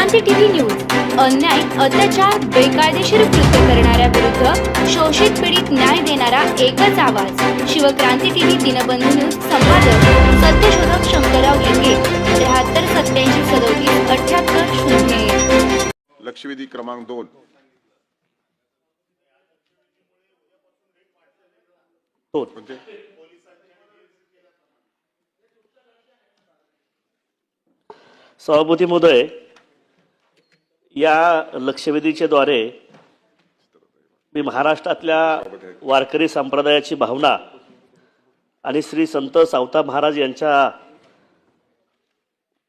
Shivkranti TV news अन्याय अत्याचार बेकायदेशीर कृत्य करणाऱ्या विरुद्ध शोषित पीडित न्याय देणारा एकच आवाज शिवक्रांती टीव्ही दिनबंधू न्यूज संपादक सत्यशोधक शंकरराव लिंगे 73 87 37 78 0 लक्षवेधी क्रमांक 2 सभापती महोदय, या लक्षवेधीच्या द्वारे मी महाराष्ट्रातल्या वारकरी संप्रदायाची भावना आणि श्री संत सावता महाराज यांच्या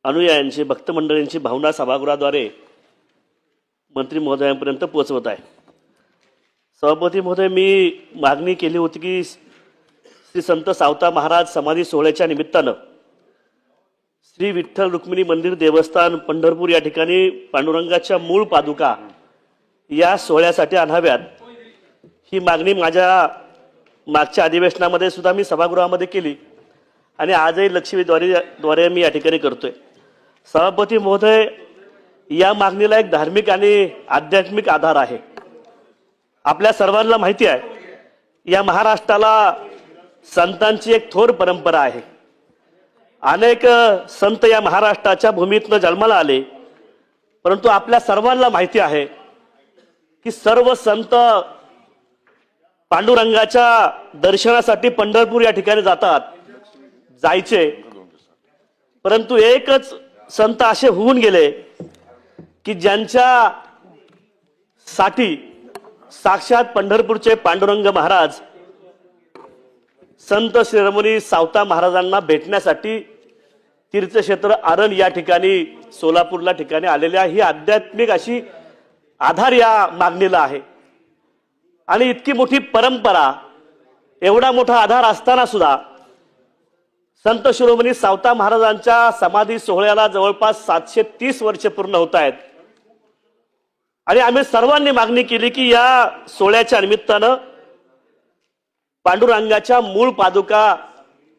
अनुयायांची भक्त मंडळींची भावना सभागृहाद्वारे मंत्री महोदयांपर्यंत पोहोचवत आहे। सभापती महोदय, मी मागणी केली होती की श्री संत सावता महाराज समाधी सोहळ्याच्या निमित्तानं श्री विठ्ठल रुक्मिणी मंदिर देवस्थान पंढरपूर या ठिकाणी पांडुरंगाच्या मूळ पादुका या सोहळ्यासाठी आणाव्यात, ही मागणी माझ्या मागच्या अधिवेशनामध्ये सुद्धा मी सभागृहामध्ये केली आणि आजही लक्षवेधीद्वारे मी या ठिकाणी करतोय। सभापती महोदय, या मागणीला एक धार्मिक आणि आध्यात्मिक आधार आहे। आपल्या सर्वांना माहिती आहे, या महाराष्ट्राला संतांची एक थोर परंपरा आहे। अनेक संत या महाराष्ट्राच्या भूमीतनं जन्माला आले, परंतु आपल्या सर्वांना माहिती आहे की सर्व संत पांडुरंगाच्या दर्शनासाठी पंढरपूर या ठिकाणी जायचे, परंतु एकच संत असे होऊन गेले की ज्यांच्या साठी साक्षात पंढरपूरचे पांडुरंग महाराज संत शिरोमणी सावता महाराजांना भेटण्यासाठी तीर्थक्षेत्र आरण या ठिकाणी सोलापूरला ठिकाणी आलेल्या ही आध्यात्मिक अशी आधार या मागणीला आहे। आणि इतकी मोठी परंपरा, एवढा मोठा आधार असताना सुद्धा संत शिरोमणी सावता महाराजांच्या समाधी सोहळ्याला जवळपास 730 वर्ष पूर्ण होत आहेत आणि आम्ही सर्वांनी मागणी केली की या सोहळ्याच्या निमित्तानं पांडुरंगाच्या मूळ पादुका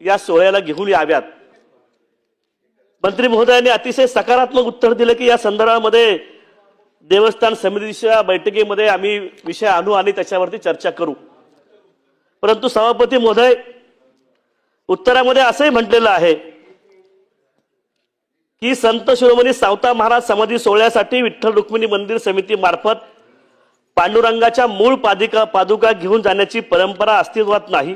या सोहळ्याला घेऊन याव्यात। मंत्री महोदयांनी अतिशय सकारात्मक उत्तर दिले की या संदर्भामध्ये देवस्थान समितीच्या बैठकीमध्ये आम्ही विषय आणू आणि त्याच्यावरती चर्चा करू। परंतु सभापती महोदय, उत्तरामध्ये असंही म्हटलेलं आहे की संत शिरोमणी सावता महाराज समाधी सोहळ्यासाठी विठ्ठल रुक्मिणी मंदिर समिती मार्फत पांडुरंगाच्या मूळ पादुका घेऊन जाण्याची परंपरा अस्तित्वात नाही।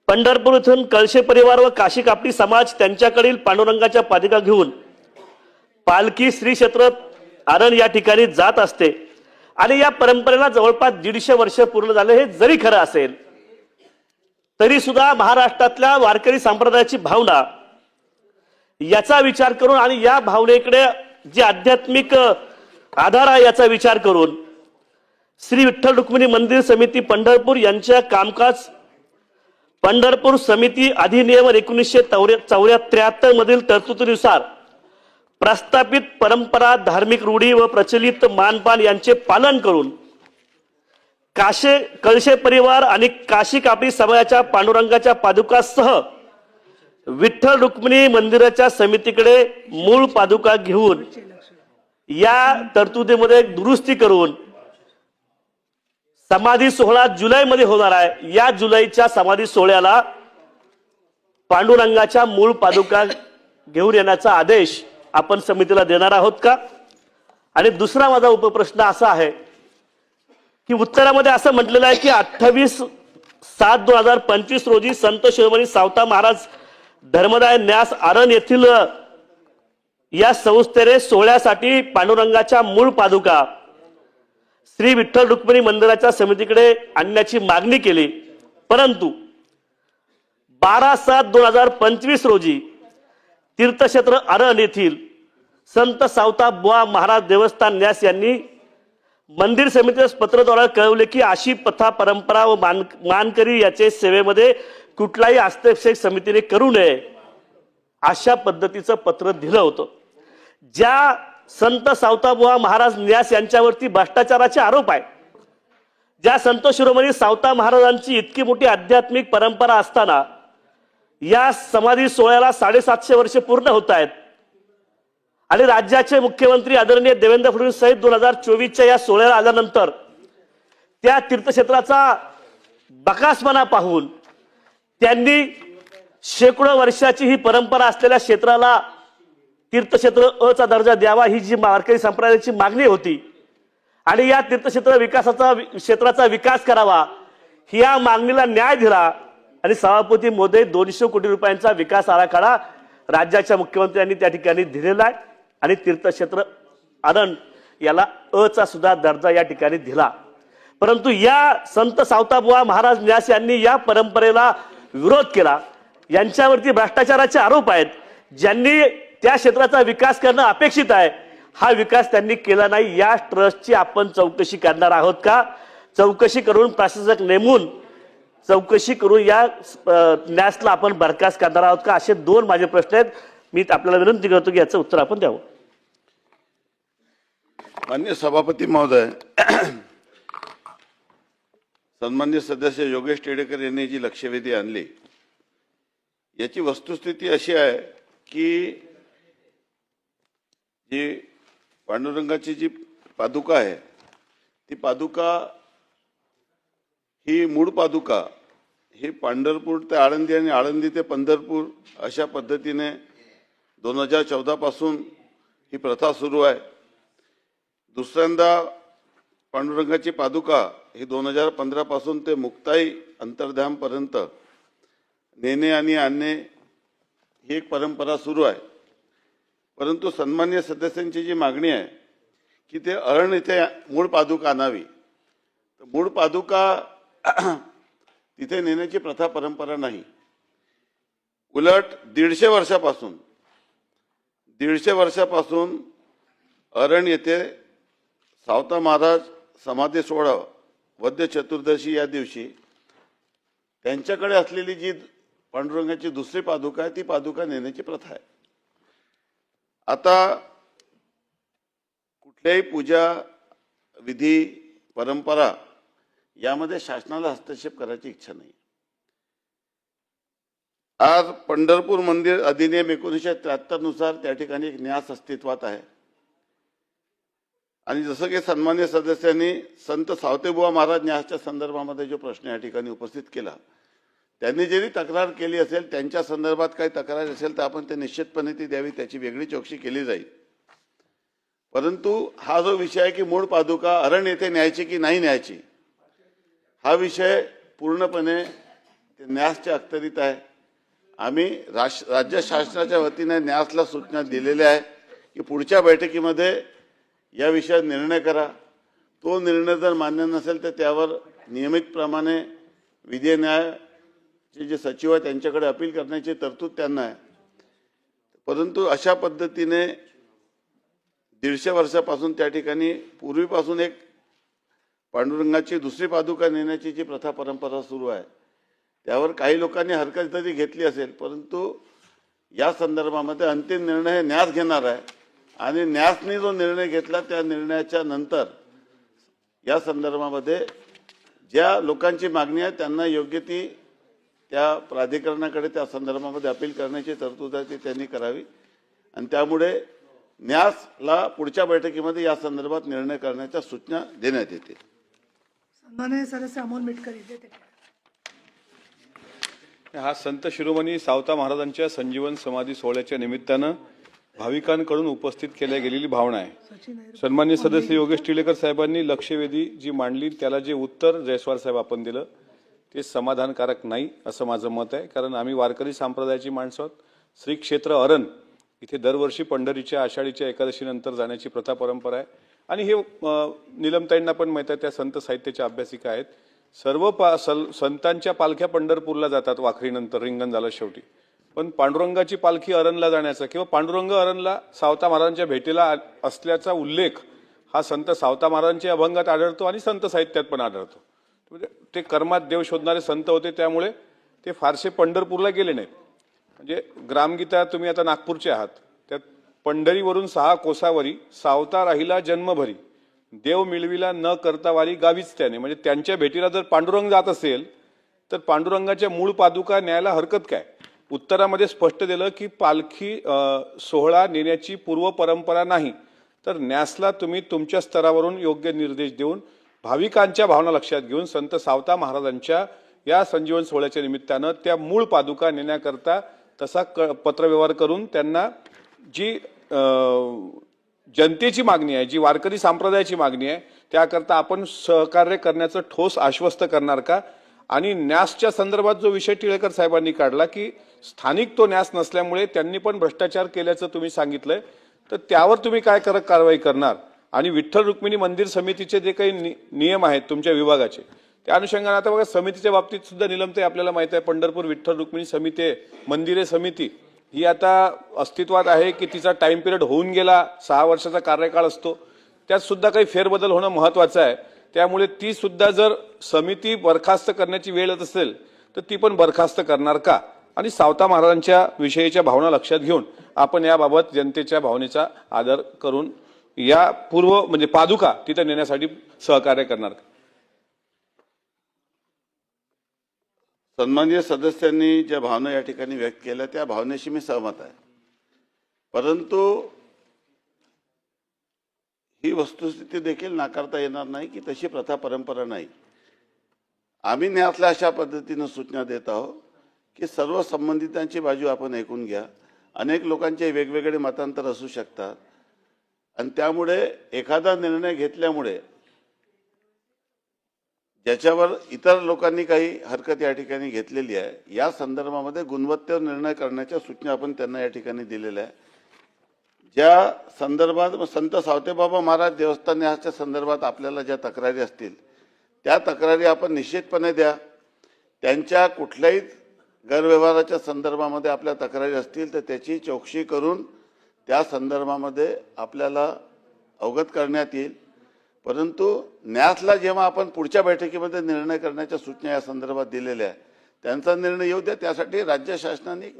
पंढरपूर येथून कळशे परिवार व काशी कापडी समाज त्यांच्याकडील पांडुरंगाच्या पादुका घेऊन पालखी श्री क्षेत्र आरण या ठिकाणी जात असते आणि या परंपरेला जवळपास 150 वर्ष पूर्ण झाले। हे जरी खरं असेल तरी सुद्धा महाराष्ट्रातल्या वारकरी संप्रदायाची भावना याचा विचार करून आणि या भावनेकडे जे आध्यात्मिक आधार आहे याचा विचार करून श्री विठ्ठल रुक्मिणी मंदिर समिती पंढरपूर यांच्या कामकाज पंढरपूर समिती अधिनियम 1973 मधील तरतुदीनुसार प्रस्थापित परंपरा, धार्मिक रूढी व प्रचलित मानपान यांचे पालन करून कळशे परिवार आणि काशी कापडी समाजाच्या पांडुरंगाच्या पादुकासह विठ्ठल रुक्मिणी मंदिराच्या समितीकडे मूळ पादुका घेऊन या तरतुदीमध्ये दुरुस्ती करून समाधी सोहळा जुलैमध्ये होणार आहे। या जुलैच्या समाधी सोहळ्याला पांडुरंगाच्या मूळ पादुका घेऊन येण्याचा आदेश आपण समितीला देणार आहोत का? आणि दुसरा माझा उपप्रश्न असा आहे की उत्तरामध्ये असं म्हटलेलं आहे की 28/7/2025 रोजी संत शिरोमणी सावता महाराज धर्मदाय न्यास आरण येथील या संस्थेने सोहळ्यासाठी पांडुरंगाच्या मूळ पादुका श्री विठ्ठल रुक्मिणी मंदिराच्या समितीकडे आणण्याची मागणी केली, परंतु 12/7/2025 रोजी तीर्थक्षेत्र आरण येथील संत सावता बुवा महाराज देवस्थान न्यास यांनी मंदिर समितीस पत्राद्वारे कळवले की अशी प्रथा परंपरा व मानकरी याचे सेवेमध्ये कुठलाही हस्तक्षेप समितीने करू नये अशा पद्धतीचं पत्र दिलं होतं। ज्या संत सावता बुवा महाराज न्यास यांच्यावरती भ्रष्टाचाराचे आरोप आहे, ज्या संत शिरोमणी सावता महाराजांची इतकी मोठी आध्यात्मिक परंपरा असताना या समाधी सोहळ्याला 750 वर्ष पूर्ण होत आहेत आणि राज्याचे मुख्यमंत्री आदरणीय देवेंद्र फडणवीस साहेब 2024च्या या सोहळ्याला आल्यानंतर त्या तीर्थक्षेत्राचा बकासपणा पाहून त्यांनी शेकडो वर्षाची ही परंपरा असलेल्या क्षेत्राला तीर्थक्षेत्र अचा दर्जा द्यावा ही जी वारकरी संप्रदायाची मागणी होती आणि या तीर्थक्षेत्र क्षेत्राचा विकास करावा या मागणीला न्याय दिला आणि सभापती महोदय 200 कोटी रुपयांचा विकास आराखडा राज्याच्या मुख्यमंत्र्यांनी त्या ठिकाणी दिलेला आहे आणि तीर्थक्षेत्र अरण याला अचा सुद्धा दर्जा या ठिकाणी दिला। परंतु या संत सावताबुवा महाराज न्यास यांनी या परंपरेला विरोध केला, यांच्यावरती भ्रष्टाचाराचे आरोप आहेत, ज्यांनी त्या क्षेत्राचा विकास करणं अपेक्षित आहे हा विकास त्यांनी केला नाही। या ट्रस्टची आपण चौकशी करणार आहोत का? चौकशी करून प्रशासक नेमून चौकशी करून या न्यासला आपण बरखास्त करणार आहोत का? असे दोन माझे प्रश्न आहेत। मी आपल्याला विनंती करतो की याचं उत्तर आपण द्यावं। माननीय सभापती महोदय, सन्मान्य सदस्य योगेश टेडेकर यांनी जी लक्षवेधी आणली याची वस्तुस्थिती अशी आहे की जी पांडुरंगाची जी पादुका आहे ती पादुका ही मूळ पादुका ही पंढरपूर ते आळंदी आणि आळंदी ते पंढरपूर अशा पद्धतीने 2014 पासून ही प्रथा सुरू आहे। दुसऱ्यांदा पांडुरंगाची पादुका ही 2015 पासून ते मुक्ताई अंतर्धामपर्यंत नेणे आणि आणणे ही एक परंपरा सुरू आहे। परंतु सन्मान्य सदस्यांची जी मागणी आहे की ते अरण येथे मूळ पादुका आणावी, तर मूळ पादुका तिथे नेण्याची प्रथा परंपरा नाही। उलट 150 वर्षापासून अरण येथे सावता महाराज समाधी सोहळा वद्य चतुर्दशी या दिवशी त्यांच्याकडे असलेली जी पांडुरंगाची दुसरी पादुका आहे ती पादुका नेण्याची प्रथा आहे। आता कुठल्याही पूजा विधी परंपरा यामध्ये शासनाला हस्तक्षेप करायची इच्छा नाही। आज पंढरपूर मंदिर अधिनियम 1973 नुसार त्या ठिकाणी एक न्यास अस्तित्वात आहे आणि जसं की सन्मान्य सदस्यांनी संत सावतेबुवा महाराज न्यासच्या संदर्भामध्ये जो प्रश्न या ठिकाणी उपस्थित केला, त्यांनी जरी तक्रार केली असेल, त्यांच्या संदर्भात काही तक्रार असेल तर आपण ते निश्चितपणे ती द्यावी, त्याची वेगळी चौकशी केली जाईल। परंतु हा जो विषय आहे की मूळ पादुका अरण येथे न्यायची की नाही न्यायची हा विषय पूर्णपणे न्यासच्या अखत्यारीत आहे। आम्ही राज्य शासनाच्या वतीने न्यासला सूचना दिलेल्या आहे की पुढच्या बैठकीमध्ये या विषयात निर्णय करा। तो निर्णय जर मान्य नसेल तर त्यावर नियमितप्रमाणे विधी न्यायाचे जे सचिव आहेत त्यांच्याकडे अपील करण्याची तरतूद त्यांना आहे। परंतु अशा पद्धतीने 150 वर्षापासून त्या ठिकाणी पूर्वीपासून एक पांडुरंगाची दुसरी पादुका नेण्याची जी प्रथा परंपरा सुरू आहे त्यावर काही लोकांनी हरकत जरी घेतली असेल, परंतु या संदर्भामध्ये अंतिम निर्णय न्यास घेणार आहे आणि न्यासने जो निर्णय घेतला त्या निर्णयाच्या नंतर या संदर्भामध्ये ज्या लोकांची मागणी आहे त्यांना योग्य ती त्या प्राधिकरणाकडे त्या संदर्भामध्ये अपील करण्याची तरतूद आहे ती त्यांनी करावी आणि त्यामुळे न्यासला पुढच्या बैठकीमध्ये या संदर्भात निर्णय करण्याच्या सूचना देण्यात येतील। सन्माननीय सदस्य अमोल मिटकर येते। हा संत शिरोमणी सावता महाराजांच्या संजीवन समाधी सोहळ्याच्या निमित्तानं भाविकांकडून उपस्थित केल्या गेलेली भावना आहे। सन्माननीय सदस्य योगेश टिळेकर साहेबांनी लक्षवेधी जी मांडली त्याला जे उत्तर जयस्वाल साहेब आपण दिलं ते समाधानकारक नाही असं माझं मत आहे। कारण आम्ही वारकरी संप्रदायाची माणसं आहोत। श्री क्षेत्र अरण इथे दरवर्षी पंढरीच्या आषाढीच्या एकादशीनंतर जाण्याची प्रथा परंपरा आहे आणि हे निलमताईंना पण माहीत आहे, त्या संत साहित्याच्या अभ्यासिका आहेत। सर्व संतांच्या पालख्या पंढरपूरला जातात वाखरीनंतर, रिंगण झालं शेवटी, पण पांडुरंगाची पालखी अरणला जाण्याचा किंवा पांडुरंग अरणला सावता महाराजांच्या भेटीला असल्याचा उल्लेख हा संत सावता महाराजांच्या अभंगात आढळतो आणि संत साहित्यात पण आढळतो। म्हणजे ते कर्मात देव शोधणारे संत होते, त्यामुळे ते फारसे पंढरपूरला गेले नाहीत। म्हणजे ग्रामगीता तुम्ही आता नागपूरचे आहात, त्यात पंढरीवरून 6 कोसावरी सावता राहिला जन्मभरी, देव मिळविला न करता वारी गावीच त्याने। म्हणजे त्यांच्या भेटीला जर पांडुरंग जात असेल तर पांडुरंगाच्या मूळ पादुका न्यायला हरकत काय? उत्तरामध्ये स्पष्ट दिलं की पालखी सोहळा नेण्याची पूर्व परंपरा नाही, तर न्यासला तुम्ही तुमच्या स्तरावरून योग्य निर्देश देऊन भाविकांच्या भावना लक्षात घेऊन संत सावता महाराजांच्या या संजीवन सोहळ्याच्या निमित्तानं त्या मूळ पादुका नेण्याकरता तसा पत्रव्यवहार करून त्यांना जी जनतेची मागणी आहे, जी वारकरी संप्रदायाची मागणी आहे, त्याकरता आपण सहकार्य करण्याचं ठोस आश्वस्त करणार का? आणि न्यासच्या संदर्भात जो विषय टिळेकर साहेबांनी काढला की स्थानिक तो न्यास नसल्यामुळे त्यांनी पण भ्रष्टाचार केल्याचं तुम्ही सांगितलंय, तर त्यावर तुम्ही काय कारवाई करणार? आणि विठ्ठल रुक्मिणी मंदिर समितीचे जे काही नियम आहेत तुमच्या विभागाचे, त्या अनुषंगाने आता बघा समितीच्या बाबतीत सुद्धा निलमते आपल्याला माहिती आहे, पंढरपूर विठ्ठल रुक्मिणी समिती मंदिरे समिती ही आता अस्तित्वात आहे की तिचा टाइम पिरियड होऊन गेला, 6 वर्षाचा कार्यकाळ असतो, त्यात सुद्धा काही फेरबदल होणं महत्वाचं आहे. त्यामुळे ती सुद्धा जर समिती बरखास्त करण्याची वेळ येत असेल तर ती पण बरखास्त करणार का? आणि सावता महाराजांच्या विषयीच्या भावना लक्षात घेऊन आपण याबाबत जनतेच्या भावनेचा आदर करून या पूर्व म्हणजे पादुका तिथे नेण्यासाठी सहकार्य करणार का? सन्माननीय सदस्यांनी ज्या भावना या ठिकाणी व्यक्त केल्या त्या भावनेशी मी सहमत आहे, परंतु ही वस्तुस्थिती देखील नाकारता येणार नाही की तशी प्रथा परंपरा नाही. आम्ही न्यासला अशा पद्धतीने सूचना देत आहोत की सर्व संबंधितांची बाजू आपण ऐकून घ्या. अनेक लोकांचे वेगवेगळे मतांतर असू शकतात आणि त्यामुळे एखादा निर्णय घेतल्यामुळे ज्याच्यावर इतर लोकांनी काही हरकत या ठिकाणी घेतलेली आहे, या संदर्भामध्ये गुणवत्तेवर निर्णय करण्याच्या सूचना आपण त्यांना या ठिकाणी दिलेल्या आहे. ज्या संदर्भात संत सावतेबाबा महाराज देवस्थान न्यासच्या संदर्भात आपल्याला ज्या तक्रारी असतील त्या तक्रारी आपण निश्चितपणे द्या. त्यांच्या कुठल्याही गैरव्यवहाराच्या संदर्भामध्ये आपल्या तक्रारी असतील तर त्याची चौकशी करून त्या संदर्भामध्ये आपल्याला अवगत करण्यात येईल. परंतु न्यासला जेव्हा आपण पुढच्या बैठकीमध्ये निर्णय करण्याच्या सूचना या संदर्भात दिलेल्या आहे, त्यांचा निर्णय येऊ द्या. त्यासाठी राज्य शासनाने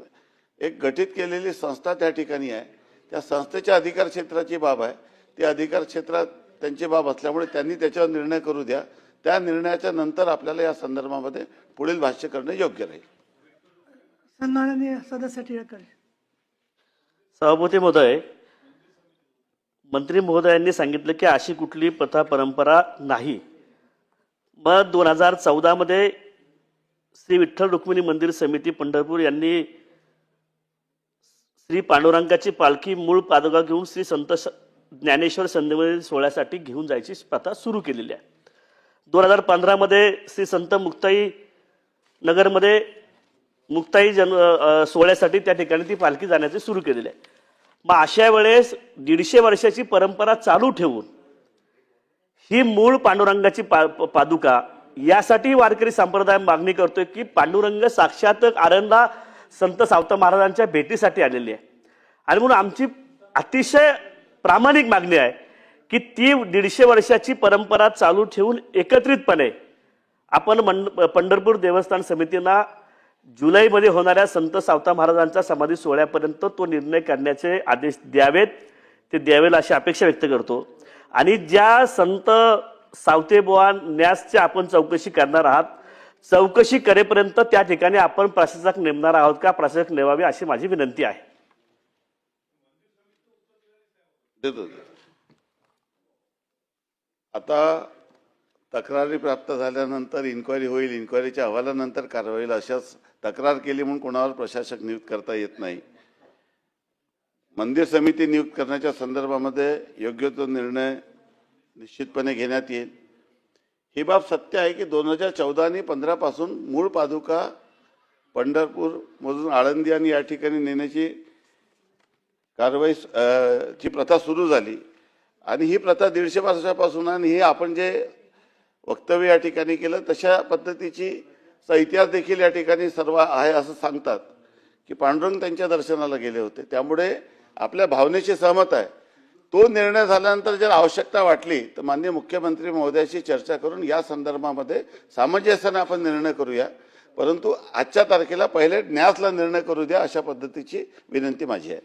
एक गठीत केलेली संस्था त्या ठिकाणी आहे. त्या संस्थेच्या अधिकार क्षेत्राची बाब आहे, ती अधिकार क्षेत्रात त्यांची बाब असल्यामुळे त्यांनी त्याच्यावर निर्णय करू द्या. त्या निर्णयाच्या नंतर आपल्याला या संदर्भामध्ये पुढील भाष्य करणे योग्य राहील. सन्माननीय सदस्य टिळेकर. सभापती महोदय, मंत्री महोदयांनी सांगितलं की अशी कुठली प्रथा परंपरा नाही. मग 2014 मध्ये श्री विठ्ठल रुक्मिणी मंदिर समिती पंढरपूर यांनी श्री पांडुरंगाची पालखी मूळ पादुका घेऊन श्री संत ज्ञानेश्वर संजीवन सोहळ्यासाठी घेऊन जायची प्रथा सुरू केलेली आहे. 2015 मध्ये श्री संत मुक्ताई नगरमध्ये मुक्ताई सोहळ्यासाठी त्या ठिकाणी ती पालखी जाण्याची सुरू केलेली आहे. मग अशा वेळेस 150 वर्षाची परंपरा चालू ठेवून ही मूळ पांडुरंगाची पादुका यासाठी वारकरी संप्रदाय मागणी करतोय की पांडुरंग साक्षात आळंदला संत सावता महाराजांच्या भेटीसाठी आलेली आहे. आणि म्हणून आमची अतिशय प्रामाणिक मागणी आहे की ती 150 वर्षाची परंपरा चालू ठेवून एकत्रितपणे आपण पंढरपूर देवस्थान समितीला जुलैमध्ये होणाऱ्या संत सावता महाराजांच्या समाधी सोहळ्यापर्यंत तो निर्णय करण्याचे आदेश द्यावेत, ते द्यावेल अशी अपेक्षा व्यक्त करतो. आणि ज्या संत सावतेबुवा न्यासची आपण चौकशी करणार आहात, चौकशी करेपर्यंत त्या ठिकाणी आपण प्रशासक नेमणार आहोत का, प्रशासक नेमावे अशी माझी विनंती आहे. आता तक्रारी प्राप्त झाल्यानंतर इन्क्वायरी होईल, इन्क्वायरीच्या अहवालानंतर कारवाई होईल. अशाच तक्रार केली म्हणून कोणावर प्रशासक नियुक्त करता येत नाही. मंदिर समिती नियुक्त करण्याच्या संदर्भामध्ये योग्य तो निर्णय निश्चितपणे घेण्यात येईल. ही बाब सत्य आहे की 2014 आणि 15 पासून मूळ पादुका पंढरपूरमधून आळंदी आणि या ठिकाणी नेण्याची कारवाई ची प्रथा सुरू झाली आणि ही प्रथा 150 वर्षापासून, आणि हे आपण जे वक्तव्य या ठिकाणी केलं तशा पद्धतीची इतिहास देखील या ठिकाणी सर्व आहे असं सांगतात की पांडुरंग त्यांच्या दर्शनाला गेले होते. त्यामुळे आपल्या भावनेशी सहमत आहे. तो निर्णय झाल्यानंतर जर आवश्यकता वाटली तर माननीय मुख्यमंत्री महोदयाशी चर्चा करून या संदर्भामध्ये सामंजस्याने आपण निर्णय करूया. परंतु आजच्या तारखेला पहिले न्यासला निर्णय करू द्या अशा पद्धतीची विनंती माझी आहे.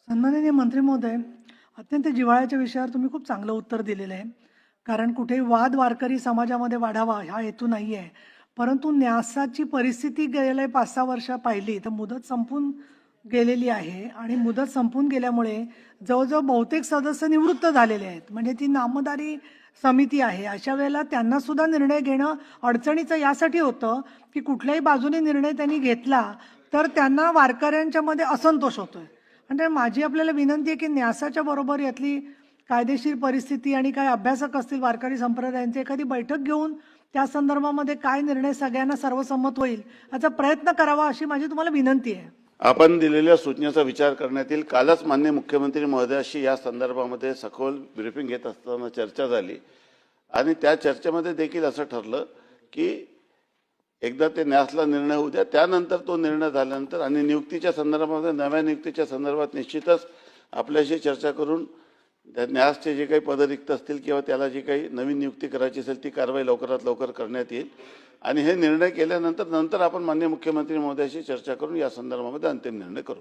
सन्माननीय मंत्री महोदय, अत्यंत जिव्हाळ्याच्या विषयावर तुम्ही खूप चांगलं उत्तर दिलेलं आहे. कारण कुठेही वाद वारकरी समाजामध्ये वाढावा हा हेतू नाही आहे, परंतु न्यासाची परिस्थिती गेले 5-6 वर्ष पाहिली तर मुदत संपून गेलेली आहे आणि मुदत संपून गेल्यामुळे जवळजवळ बहुतेक सदस्य निवृत्त झालेले आहेत. म्हणजे ती नामधारी समिती आहे. अशा वेळेला त्यांना सुद्धा निर्णय घेणं अडचणीचं यासाठी होतं की कुठल्याही बाजूने निर्णय त्यांनी घेतला तर त्यांना वारकऱ्यांच्या मध्ये असंतोष होतोय. म्हणजे माझी आपल्याला विनंती आहे की न्यासाच्या बरोबर यातली कायदेशीर परिस्थिती आणि काय अभ्यासक असतील वारकरी संप्रदायांची एखादी बैठक घेऊन त्या संदर्भामध्ये काय निर्णय सगळ्यांना सर्वसंमत होईल याचा प्रयत्न करावा अशी माझी तुम्हाला विनंती आहे. आपण दिलेल्या सूचनेचा विचार करण्यात येईल. कालच माननीय मुख्यमंत्री महोदयाशी या संदर्भामध्ये सखोल ब्रीफिंग घेत असताना चर्चा झाली आणि त्या चर्चेमध्ये देखील असं ठरलं की एकदा ते न्यासला निर्णय होऊ द्या, त्यानंतर तो निर्णय झाल्यानंतर आणि नियुक्तीच्या संदर्भामध्ये नव्या नियुक्तीच्या संदर्भात निश्चितच आपल्याशी चर्चा करून त्या न्यासचे जे काही पदं रिक्त असतील किंवा त्याला जी काही नवीन नियुक्ती करायची असेल ती कारवाई लवकरात लवकर करण्यात येईल आणि हे निर्णय केल्यानंतर आपण माननीय मुख्यमंत्री महोदयाशी चर्चा करून या संदर्भामध्ये अंतिम निर्णय करू.